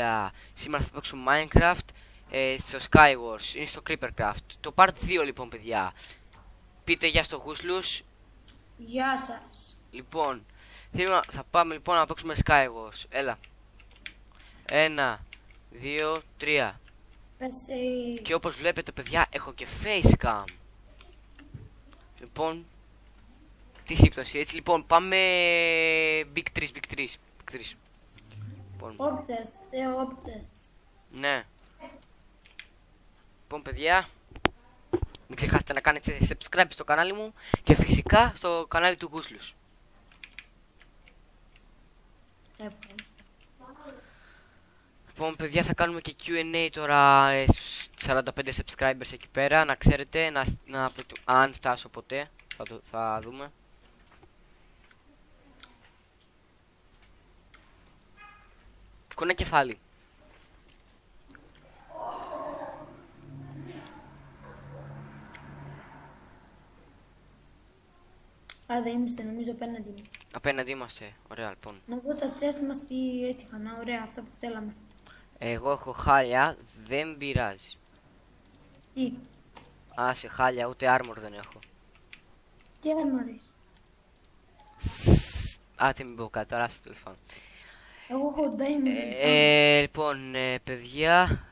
παιδιά. Σήμερα θα παίξουμε Minecraft στο Skywars. Είναι στο Creepercraft. Το part 2 λοιπόν, παιδιά. Πείτε γεια στο Γούσλους. Γεια σας. Λοιπόν, θα πάμε λοιπόν να παίξουμε Skywars. Έλα. 1, 2, 3. Και όπως βλέπετε, παιδιά, έχω και facecam. Λοιπόν, τι σύμπτωση, έτσι. Λοιπόν, πάμε Big 3, Big 3, Big 3. Λοιπόν. Object. Ναι. Λοιπόν, παιδιά, μην ξεχάσετε να κάνετε subscribe στο κανάλι μου και φυσικά στο κανάλι του Γούσλους. Ευχαριστώ. Λοιπόν, παιδιά, θα κάνουμε και Q&A τώρα στους 45 subscribers εκεί πέρα. Να ξέρετε, αν φτάσω ποτέ, θα δούμε. Κονέ κεφάλι. Α, δεν είμαστε, νομίζω απέναντι μου. Απέναντι είμαστε. Ωραία, λοιπόν. Να δω τα τσέστα μας τι έτυχαν. Ωραία, αυτά που θέλαμε. Εγώ έχω χάλια, δεν πειράζει. Τι? Άσε, χάλια, ούτε armor δεν έχω. Τι armor έχεις? Άτε μην πω κάτι, τώρα στο τέλος. Εγώ έχω diamond. Λοιπόν, παιδιά,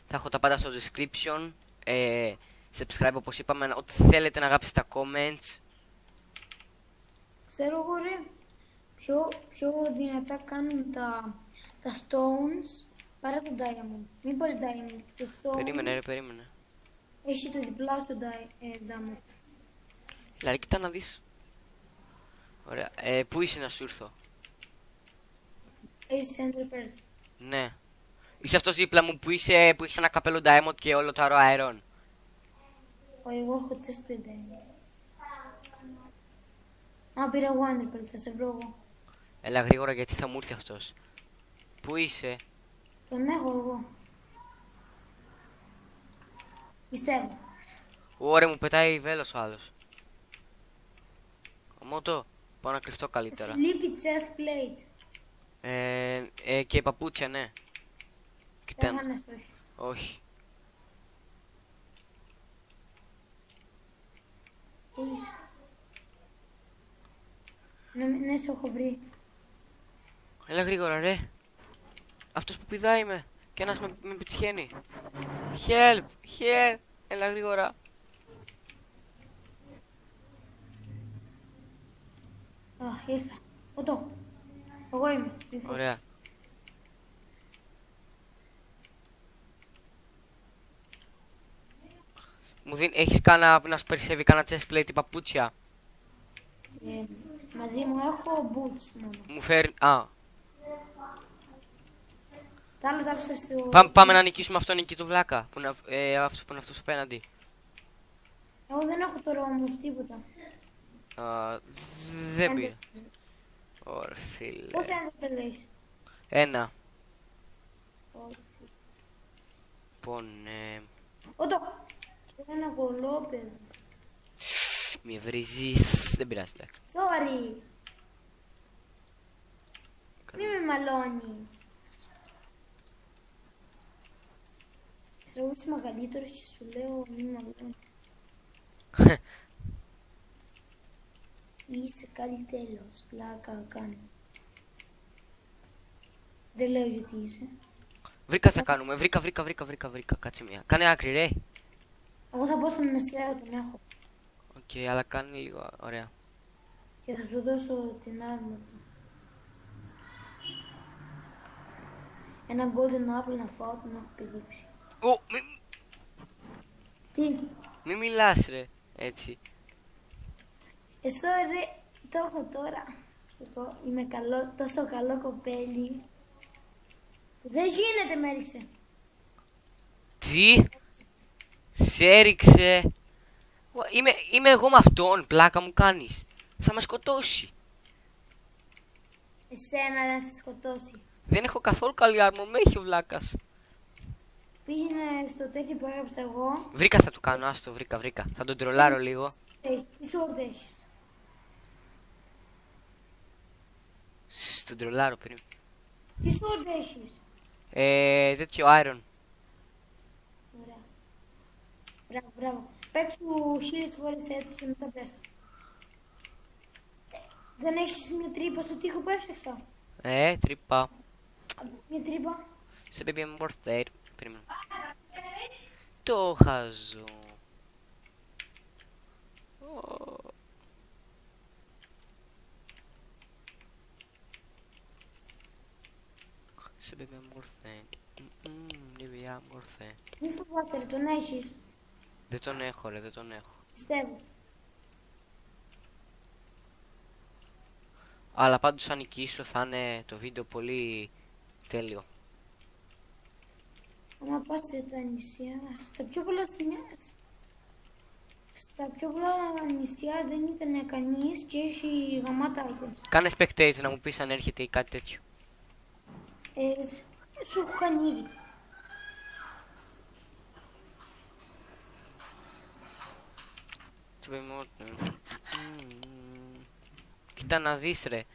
θα έχω τα πάντα στο description. Subscribe όπως είπαμε, ό,τι θέλετε να γράψετε στα comments. Ξέρω εγώ ρε, πιο δυνατά κάνουν τα stones παρά το diamond. Μην πάρεις diamond, το stone Περίμενε ρε, περίμενε. έχει το διπλάσιο diamond. Δηλαδή, κοίτα να δεις. Ωραία, πού είσαι να σου ήρθω? Έχει center pearl. Ναι. Είσαι αυτός δίπλα μου που έχεις ένα καπέλο diamond και όλο το αερόν. Εγώ έχω chest plate diamond. Α, πήρα εγώ underpearl, θα σε βρω εγώ. Έλα γρήγορα γιατί θα μου έρθει αυτός. Πού είσαι? Τον έχω εγώ. Πιστεύω. Ωραία, μου πετάει βέλος ο άλλος. Μότο, πάω να κρυφτώ καλύτερα. Sleepy chest plate. Και παπούτσια, ναι. Κοίτα. Έχανες, όχι. Όχι. Πού είσαι? Ναι, σε έχω βρει. Έλα γρήγορα ρε. Αυτός που πηδάει με. Και ένας με πετυχαίνει. Help, help. Έλα γρήγορα. Α, ήρθα. Ωτό. Εγώ είμαι. Ωραία. Έχεις να σου περισσεύει κανένα chest plate παπούτσια? Μαζί μου έχω boots μόνο. Μου φέρει. Α. Τα άλλα τα άφησα στο... Πάμε να νικήσουμε αυτόν εκεί το βλάκα. Αυτός που είναι αυτός απέναντι. Εγώ δεν έχω τώρα όμως τίποτα. Δεν πήρε. Ωραία φίλε. Πώς δεν το πελέεις? Ένα. Λοιπόν, Ωτό. Ένα κολόπεδο. μη βρίζεις. Δεν πειράζει. Sorry. Μη με μαλώνεις. Ξέρω είσαι μεγαλύτερος και σου λέω μη με μαλώνεις. Είσαι καλύτερος. Πλάκα κάνω. Δεν λέω γιατί είσαι. Βρήκα θα κάνουμε. Βρήκα. Κάτσε μια. Κάνε άκρη ρε. Εγώ θα πω στον μεσαίο, τον έχω. Οκ, αλλά κάνει λίγο. Ωραία. Και θα σου δώσω την άρμα. Ένα golden apple να φάω, τον έχω πηδήξει. Τι? Μη μιλάς ρε. Έτσι. Ρε, το έχω τώρα. Σου πω, είμαι καλό, τόσο καλό κοπέλι. Δεν γίνεται, με έριξε. Τι? Σε έριξε. Είμαι εγώ με αυτόν. Πλάκα μου κάνεις. Θα με σκοτώσει. Εσένα να σε σκοτώσει. Δεν έχω καθόλου καλή άρμο. Με έχει ο βλάκας. Πήγαινε στο τέτοιο που έγραψα εγώ. Βρήκα θα του κάνω. Άστο, βρήκα. Θα τον τρολάρω λίγο. Τι sword έχεις? Τον τρολάρω περίπου. Τι sword έχεις? Τέτοιο iron. Ωραία. Μπράβο, μπράβο. Παίξου 1000 φορές έτσι και μετά πες το. Δεν έχεις μια τρύπα στο τοίχο που έφτιαξα? Τρύπα. Μια τρύπα. Σε baby I'm worth it. Περίμενα. Το χάζω. Σε baby I'm worth it. Baby I'm worth it. Μη φοβάται, τον έχεις. Δεν τον έχω ρε, δεν τον έχω. Πιστεύω. Αλλά πάντως αν νικήσω θα είναι το βίντεο πολύ τέλειο. Άμα πας σε τα νησιά, στα πιο πολλά νησιά δεν ήταν κανείς και έχει γαμάτα items. Κάνε spectate να μου πεις αν έρχεται ή κάτι τέτοιο. Σου έχω κάνει ήδη. Κοίτα να δεις ρε.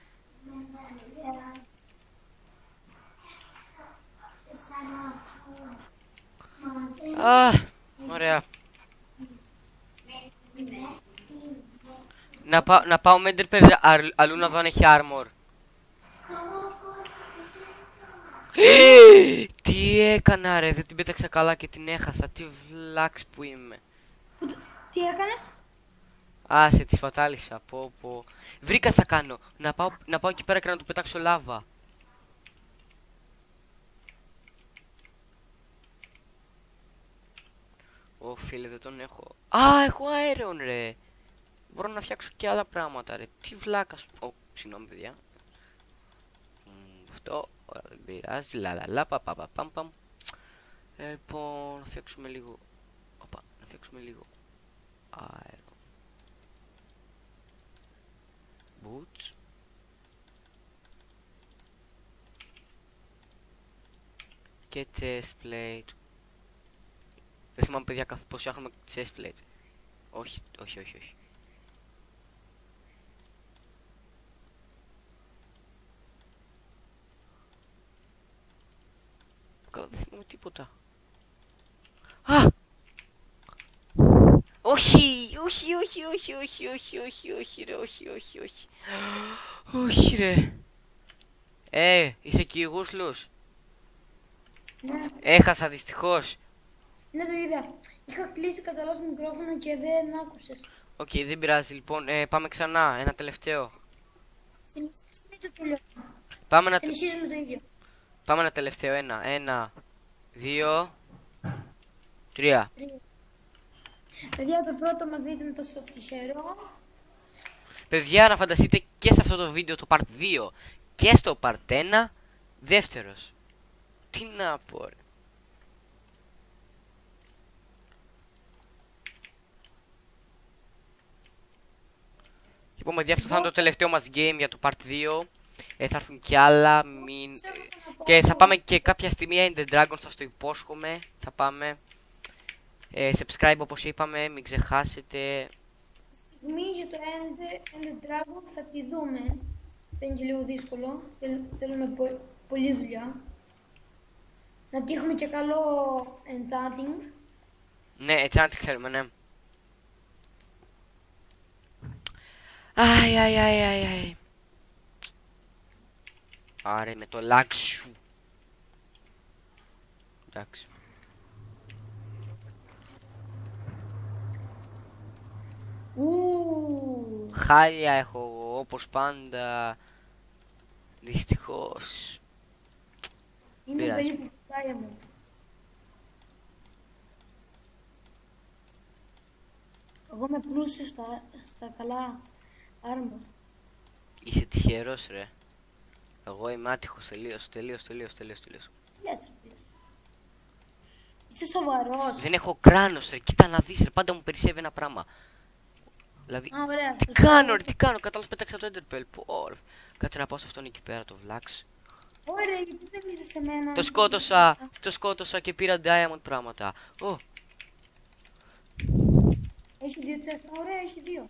Ωραία. Να πάω με Enderpearl αλλού να δω αν έχει armor. Τι έκανα ρε, δεν την πέταξα καλά και την έχασα. Τι βλάξ που είμαι. Τι έκανες? Άσε, τη σπατάλησα. Πω. Βρήκα τι θα κάνω. Να πάω εκεί πέρα και να του πετάξω λάβα. Ω φίλε, δεν τον έχω. Έχω αέρον ρε. Μπορώ να φτιάξω και άλλα πράγματα ρε. Τι βλάκας. Συγγνώμη παιδιά. Αυτό, δεν πειράζει. Λαλαλα, παπαπαπαμπαμ. Λοιπόν, να φτιάξουμε λίγο. Να φτιάξουμε λίγο αέρο. Boots. Και chest plate. Δεν θυμάμαι παιδιά πως φτιάχνουμε chest plate. Όχι. Καλά, δεν θυμάμαι τίποτα. Όχι ρε. Είσαι εκεί Γούσλους? Ναι. Έχασα δυστυχώς. Ναι, το είδα. Είχα κλείσει κατά λάθος μικρόφωνο και δεν άκουσες. Οκ, δεν πειράζει λοιπόν. Πάμε ξανά, ένα τελευταίο. Συνεχίζουμε το τέλειο. Συνεχίζουμε το ίδιο. Πάμε ένα τελευταίο, ένα, 2, 3. Παιδιά, το πρώτο μας δείτε είναι τόσο τυχερό. Παιδιά, να φανταστείτε και σε αυτό το βίντεο το part 2 και στο part 1 δεύτερος. Τι να πω ρε. Λοιπόν, παιδιά, αυτό θα είναι το τελευταίο μας game για το part 2. Θα έρθουν κι άλλα. Και θα πάμε και κάποια στιγμή Ender Dragon, σας το υπόσχομαι. Θα πάμε. Subscribe όπως είπαμε, μην ξεχάσετε. Στιγμή για το Ender Dragon θα τη δούμε. Θα είναι και λίγο δύσκολο. Θέλουμε πολλή δουλειά. Να τύχουμε και καλό enchanting. Ναι, enchanting θέλουμε, ναι. Αι. Άρε με το lag σου. Εντάξει. Χάλια έχω εγώ, όπως πάντα. Δυστυχώς. Είναι περίπου φουτάρια μου. Εγώ είμαι πλούσιος στα καλά άρμα. Είσαι τυχερός ρε. Εγώ είμαι άτυχος τελείως. Λες ρε, είσαι σοβαρός? Δεν έχω κράνος ρε, κοίτα να δεις ρε, πάντα μου περισσεύει ένα πράγμα. Δηλαδή, ωραία, τι κάνω, κατάλαβες πέταξα το Enderpearl. Κάτσε να πάω σε αυτόν εκεί πέρα το Βλάξ. Ωραία, γιατί δεν ήρθες σε μένα? Το σκότωσα και πήρα diamond πράγματα. Έχει 2 τσέστα, ωραία, έχει 2.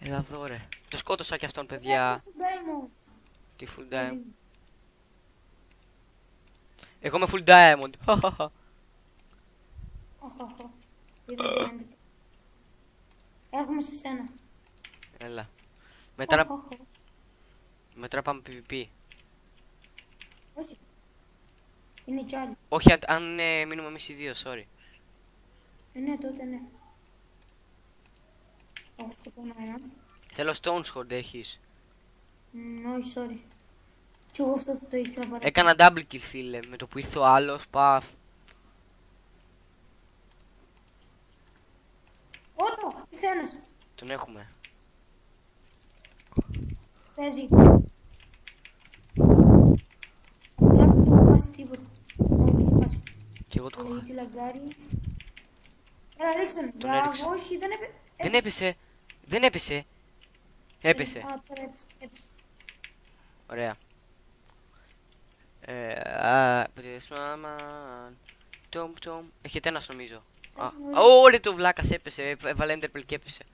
Έλα εδώ ρε. Το σκότωσα και αυτόν παιδιά. Full diamond. Τι full diamond. Εγώ είμαι full diamond. Οχ. Έρχομαι σε σένα. Έλα. Μετά Οχ. να πάμε PvP. Όχι. Είναι κι άλλοι. Όχι, αν μείνουμε εμείς οι δύο, sorry. Ναι, τότε ναι. Έχω σκοτώνω έναν. Θέλω stone sword έχεις. Όχι, sorry. Κι εγώ αυτό θα το ήθελα παρά. Έκανα double kill φίλε, με το που ήρθε ο άλλος, παφ. Ότο, ήρθε ένας. Τον έχουμε. Παίζει. Απλά δεν του έχω χάσει τίποτα. Όχι, δεν του χάσει. Και εγώ το έχω. Γιατί λαγκάρει. Έλα, ρίξτε τον. Τον έριξα. Μπράβο, όχι, δεν έπαιζε. Δεν έπεσε. Δεν έπεσε. Έπεσε. Α, τώρα έπεσε. Ωραία. Έχετε ένας νομίζω. Ωραία, το βλάκας έπεσε. Έβαλε enderpearl και έπεσε.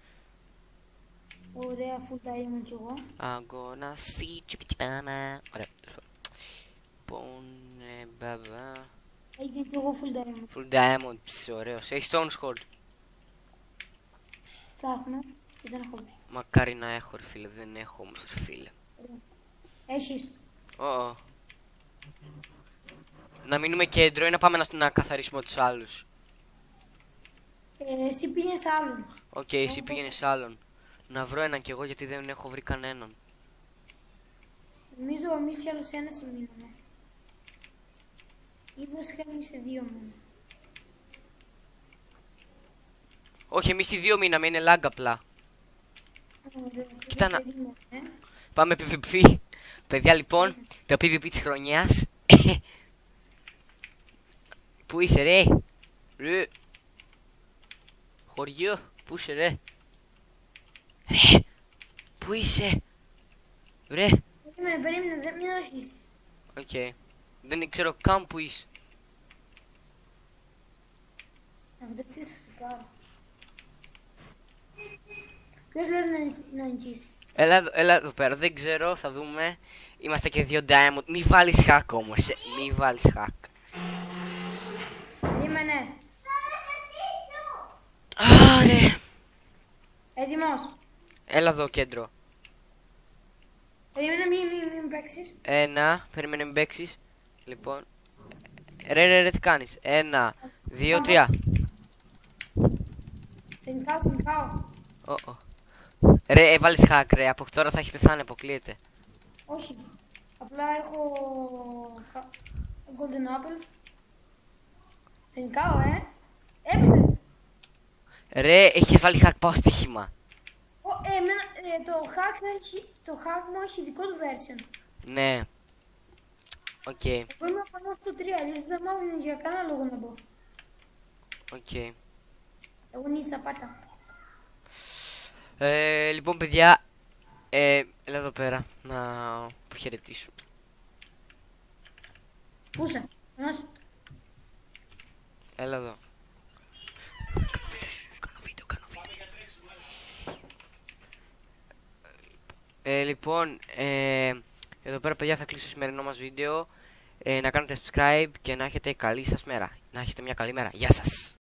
Ωραία, αφού τα είμαι κι εγώ. I'm gonna see τσιπιτσιπάμα. Ωραία. Λοιπόν, μπαμπα. Έγινε κι εγώ full diamond. Full diamond, ωραίος. Έχει stone sword. Ψάχνω και δεν έχω βρει. Μακάρι να έχω ρε φίλε, δεν έχω όμως ρε φίλε. Έχεις. Να μείνουμε κέντρο ή να πάμε να καθαρίσουμε τους άλλους. Εσύ πήγαινε σε άλλον. Οκ, εσύ πήγαινε σε άλλον. Να βρω έναν κι εγώ γιατί δεν έχω βρει κανέναν. Νομίζω εμείς κι άλλος ένας μείνουμε. Ή βασικά εμείς σε δύο μόνο. Όχι, εμείς οι δύο μείναμε, είναι lag απλά. Κοίτα να... Πάμε PvP. Παιδιά λοιπόν, το PvP της χρονιάς. Πού είσαι ρε? Ρε. Χωριό, πού είσαι ρε? Ρε, πού είσαι? Ρε. Περίμενε, δεν μην αρχίσεις. Οκ. Δεν ξέρω καν που είσαι. Αυτό τι θα σου πάρω. Ποιος λες να νικήσει? Έλα εδώ πέρα, δεν ξέρω, θα δούμε. Είμαστε και δύο diamond. Μη βάλεις hack όμως, μη βάλεις hack. Περίμενε. Άρε. Έτοιμος. Έλα εδώ κέντρο. Περίμενε, μην παίξεις. Περίμενε μην παίξεις. Λοιπόν. Ρε, τι κάνεις? 1, 2, 3. Σε νικάω. Ρε, έβαλες hack ρε, από τώρα θα έχει πεθάνει, αποκλείεται. Όχι. Απλά έχω golden apple. Σε νικάω, Έπεσες. Ρε, έχεις βάλει hack, πάω στοίχημα. Το hack μου έχει δικό του version. Ναι. Οκ. Εγώ είμαι πάνω στο 3, αλλιώς δεν μ' άφηνες για κανένα λόγο να μπω. Οκ. Εγώ νίτσα πάτα. Λοιπόν παιδιά, έλα εδώ πέρα να χαιρετήσω. Πού είσαι? Έλα εδώ. Κάνω βίντεο. Λοιπόν, εδώ πέρα παιδιά θα κλείσω το σημερινό μας βίντεο. Να κάνετε subscribe και να έχετε καλή σας μέρα. Να έχετε μια καλή μέρα. Γεια σας.